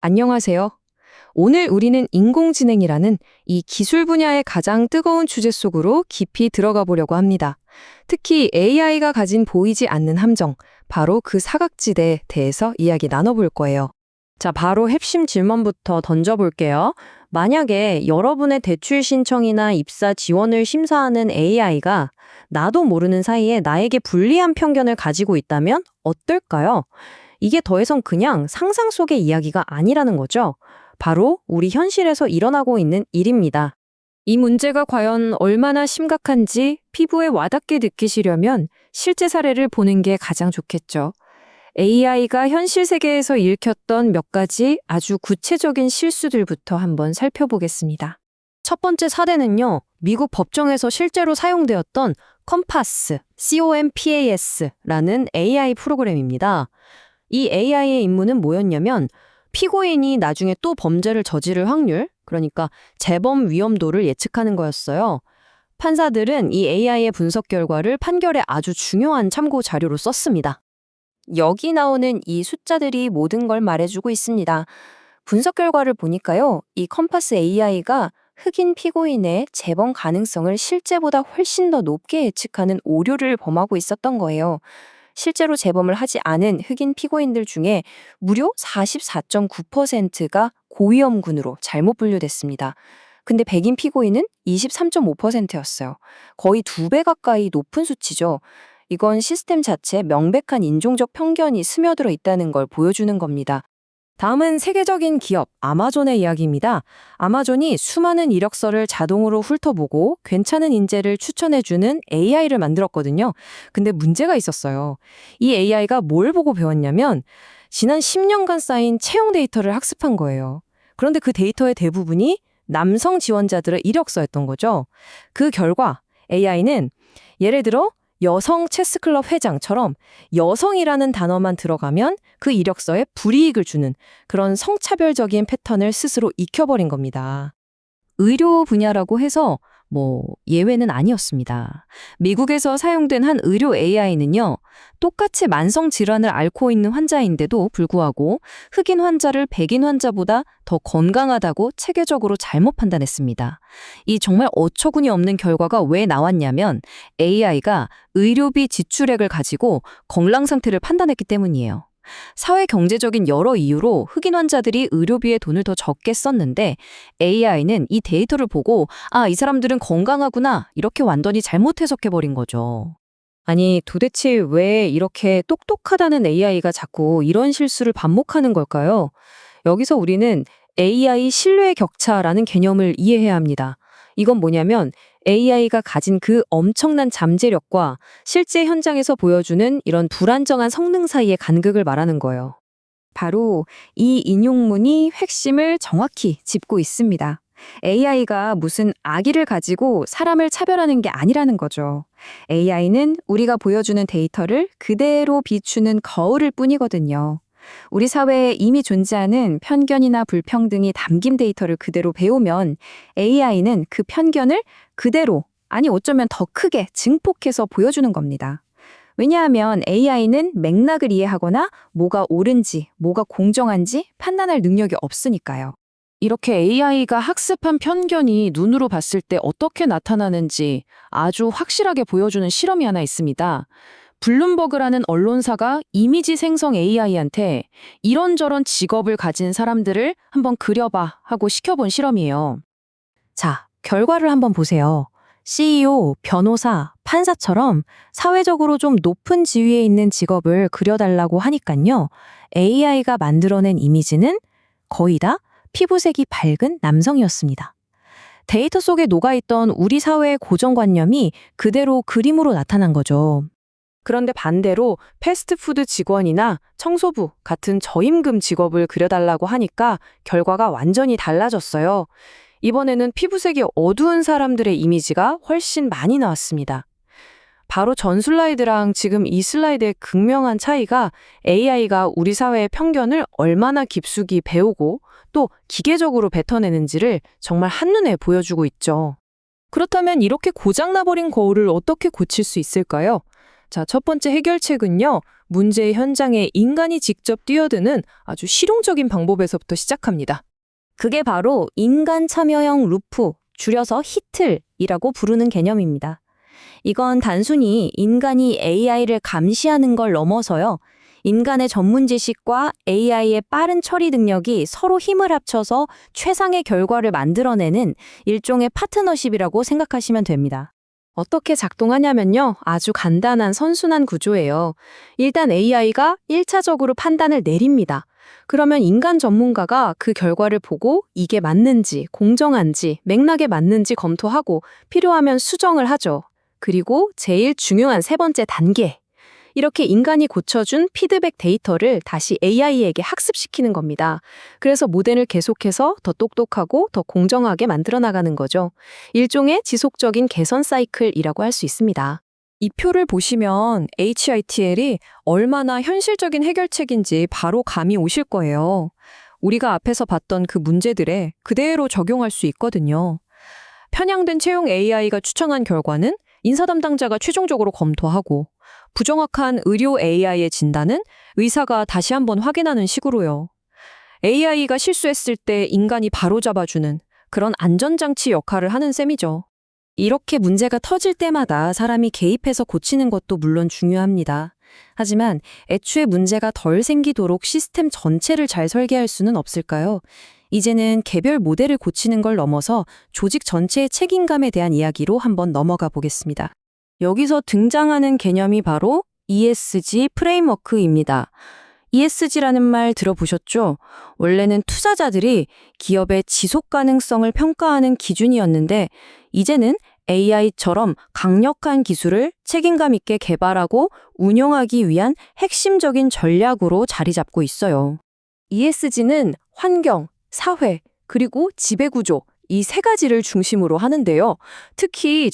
안녕하세요. 오늘 우리는 인공지능이라는 이 기술 분야의 가장 뜨거운 주제 속으로 깊이 들어가 보려고 합니다. 특히 AI가 가진 보이지 않는 함정, 바로 그 사각지대에 대해서 이야기 나눠볼 거예요. 자, 바로 핵심 질문부터 던져볼게요. 만약에 여러분의 대출 신청이나 입사 지원을 심사하는 AI가 나도 모르는 사이에 나에게 불리한 편견을 가지고 있다면 어떨까요? 이게 더 이상 그냥 상상 속의 이야기가 아니라는 거죠. 바로 우리 현실에서 일어나고 있는 일입니다. 이 문제가 과연 얼마나 심각한지 피부에 와닿게 느끼시려면 실제 사례를 보는 게 가장 좋겠죠. AI가 현실 세계에서 읽혔던 몇 가지 아주 구체적인 실수들부터 한번 살펴보겠습니다. 첫 번째 사례는요, 미국 법정에서 실제로 사용되었던 컴파스, COMPAS라는 AI 프로그램입니다. 이 AI의 임무는 뭐였냐면 피고인이 나중에 또 범죄를 저지를 확률, 그러니까 재범 위험도를 예측하는 거였어요. 판사들은 이 AI의 분석 결과를 판결에 아주 중요한 참고 자료로 썼습니다. 여기 나오는 이 숫자들이 모든 걸 말해주고 있습니다. 분석 결과를 보니까요, 이 컴파스 AI가 흑인 피고인의 재범 가능성을 실제보다 훨씬 더 높게 예측하는 오류를 범하고 있었던 거예요. 실제로 재범을 하지 않은 흑인 피고인들 중에 무려 44.9%가 고위험군으로 잘못 분류됐습니다. 근데 백인 피고인은 23.5%였어요. 거의 2배 가까이 높은 수치죠. 이건 시스템 자체에 명백한 인종적 편견이 스며들어 있다는 걸 보여주는 겁니다. 다음은 세계적인 기업 아마존의 이야기입니다. 아마존이 수많은 이력서를 자동으로 훑어보고 괜찮은 인재를 추천해주는 AI를 만들었거든요. 근데 문제가 있었어요. 이 AI가 뭘 보고 배웠냐면 지난 10년간 쌓인 채용 데이터를 학습한 거예요. 그런데 그 데이터의 대부분이 남성 지원자들의 이력서였던 거죠. 그 결과 AI는 예를 들어 여성 체스클럽 회장처럼 여성이라는 단어만 들어가면 그 이력서에 불이익을 주는 그런 성차별적인 패턴을 스스로 익혀버린 겁니다. 의료 분야라고 해서 예외는 아니었습니다. 미국에서 사용된 한 의료 AI는요, 똑같이 만성 질환을 앓고 있는 환자인데도 불구하고 흑인 환자를 백인 환자보다 더 건강하다고 체계적으로 잘못 판단했습니다. 이 정말 어처구니 없는 결과가 왜 나왔냐면 AI가 의료비 지출액을 가지고 건강 상태를 판단했기 때문이에요. 사회 경제적인 여러 이유로 흑인 환자들이 의료비에 돈을 더 적게 썼는데 AI는 이 데이터를 보고 이 사람들은 건강하구나 이렇게 완전히 잘못 해석해버린 거죠. 아니 도대체 왜 이렇게 똑똑하다는 AI가 자꾸 이런 실수를 반복하는 걸까요? 여기서 우리는 AI 신뢰 격차라는 개념을 이해해야 합니다. 이건 뭐냐면 AI가 가진 그 엄청난 잠재력과 실제 현장에서 보여주는 이런 불안정한 성능 사이의 간극을 말하는 거예요. 바로 이 인용문이 핵심을 정확히 짚고 있습니다. AI가 무슨 악의를 가지고 사람을 차별하는 게 아니라는 거죠. AI는 우리가 보여주는 데이터를 그대로 비추는 거울일 뿐이거든요. 우리 사회에 이미 존재하는 편견이나 불평등이 담긴 데이터를 그대로 배우면 AI는 그 편견을 그대로, 아니 어쩌면 더 크게 증폭해서 보여주는 겁니다. 왜냐하면 AI는 맥락을 이해하거나 뭐가 옳은지, 뭐가 공정한지 판단할 능력이 없으니까요. 이렇게 AI가 학습한 편견이 눈으로 봤을 때 어떻게 나타나는지 아주 확실하게 보여주는 실험이 하나 있습니다. 블룸버그라는 언론사가 이미지 생성 AI한테 이런저런 직업을 가진 사람들을 한번 그려봐 하고 시켜본 실험이에요. 자, 결과를 한번 보세요. CEO, 변호사, 판사처럼 사회적으로 좀 높은 지위에 있는 직업을 그려달라고 하니깐요. AI가 만들어낸 이미지는 거의 다 피부색이 밝은 남성이었습니다. 데이터 속에 녹아있던 우리 사회의 고정관념이 그대로 그림으로 나타난 거죠. 그런데 반대로 패스트푸드 직원이나 청소부 같은 저임금 직업을 그려달라고 하니까 결과가 완전히 달라졌어요. 이번에는 피부색이 어두운 사람들의 이미지가 훨씬 많이 나왔습니다. 바로 전 슬라이드랑 지금 이 슬라이드의 극명한 차이가 AI가 우리 사회의 편견을 얼마나 깊숙이 배우고 또 기계적으로 뱉어내는지를 정말 한눈에 보여주고 있죠. 그렇다면 이렇게 고장나버린 거울을 어떻게 고칠 수 있을까요? 자, 첫 번째 해결책은요, 문제의 현장에 인간이 직접 뛰어드는 아주 실용적인 방법에서부터 시작합니다. 그게 바로 인간 참여형 루프, 줄여서 히틀이라고 부르는 개념입니다. 이건 단순히 인간이 AI를 감시하는 걸 넘어서요. 인간의 전문 지식과 AI의 빠른 처리 능력이 서로 힘을 합쳐서 최상의 결과를 만들어내는 일종의 파트너십이라고 생각하시면 됩니다. 어떻게 작동하냐면요. 아주 간단한 선순환 구조예요. 일단 AI가 1차적으로 판단을 내립니다. 그러면 인간 전문가가 그 결과를 보고 이게 맞는지, 공정한지, 맥락에 맞는지 검토하고 필요하면 수정을 하죠. 그리고 제일 중요한 세 번째 단계. 이렇게 인간이 고쳐준 피드백 데이터를 다시 AI에게 학습시키는 겁니다. 그래서 모델을 계속해서 더 똑똑하고 더 공정하게 만들어 나가는 거죠. 일종의 지속적인 개선 사이클이라고 할 수 있습니다. 이 표를 보시면 HITL이 얼마나 현실적인 해결책인지 바로 감이 오실 거예요. 우리가 앞에서 봤던 그 문제들에 그대로 적용할 수 있거든요. 편향된 채용 AI가 추천한 결과는 인사 담당자가 최종적으로 검토하고 부정확한 의료 AI의 진단은 의사가 다시 한번 확인하는 식으로요. AI가 실수했을 때 인간이 바로잡아주는 그런 안전장치 역할을 하는 셈이죠. 이렇게 문제가 터질 때마다 사람이 개입해서 고치는 것도 물론 중요합니다. 하지만 애초에 문제가 덜 생기도록 시스템 전체를 잘 설계할 수는 없을까요? 이제는 개별 모델을 고치는 걸 넘어서 조직 전체의 책임감에 대한 이야기로 한번 넘어가 보겠습니다. 여기서 등장하는 개념이 바로 ESG 프레임워크입니다. ESG라는 말 들어보셨죠? 원래는 투자자들이 기업의 지속 가능성을 평가하는 기준이었는데 이제는 AI처럼 강력한 기술을 책임감 있게 개발하고 운영하기 위한 핵심적인 전략으로 자리 잡고 있어요. ESG는 환경, 사회, 그리고 지배구조, 이 세 가지를 중심으로 하는데요. 특히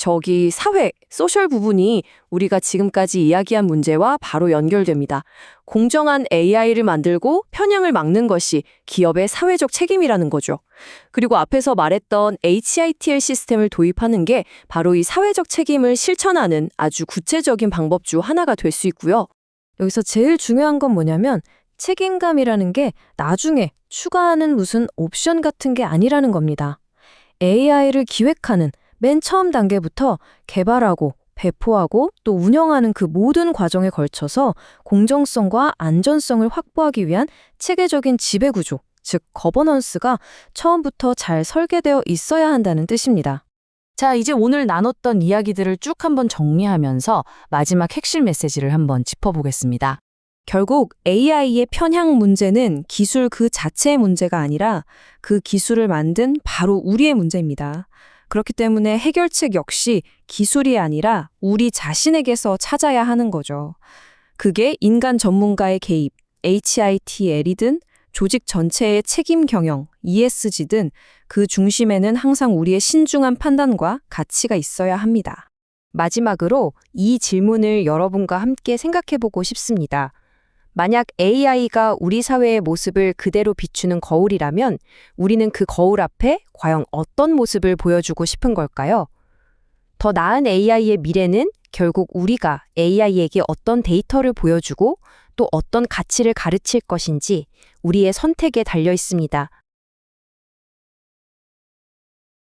사회, 소셜 부분이 우리가 지금까지 이야기한 문제와 바로 연결됩니다. 공정한 AI를 만들고 편향을 막는 것이 기업의 사회적 책임이라는 거죠. 그리고 앞에서 말했던 HITL 시스템을 도입하는 게 바로 이 사회적 책임을 실천하는 아주 구체적인 방법 중 하나가 될 수 있고요. 여기서 제일 중요한 건 뭐냐면 책임감이라는 게 나중에 추가하는 무슨 옵션 같은 게 아니라는 겁니다. AI를 기획하는 맨 처음 단계부터 개발하고 배포하고 또 운영하는 그 모든 과정에 걸쳐서 공정성과 안전성을 확보하기 위한 체계적인 지배구조, 즉 거버넌스가 처음부터 잘 설계되어 있어야 한다는 뜻입니다. 자, 이제 오늘 나눴던 이야기들을 쭉 한번 정리하면서 마지막 핵심 메시지를 한번 짚어보겠습니다. 결국 AI의 편향 문제는 기술 그 자체의 문제가 아니라 그 기술을 만든 바로 우리의 문제입니다. 그렇기 때문에 해결책 역시 기술이 아니라 우리 자신에게서 찾아야 하는 거죠. 그게 인간 전문가의 개입, HITL이든 조직 전체의 책임 경영, ESG든 그 중심에는 항상 우리의 신중한 판단과 가치가 있어야 합니다. 마지막으로 이 질문을 여러분과 함께 생각해보고 싶습니다. 만약 AI가 우리 사회의 모습을 그대로 비추는 거울이라면 우리는 그 거울 앞에 과연 어떤 모습을 보여주고 싶은 걸까요? 더 나은 AI의 미래는 결국 우리가 AI에게 어떤 데이터를 보여주고 또 어떤 가치를 가르칠 것인지 우리의 선택에 달려 있습니다.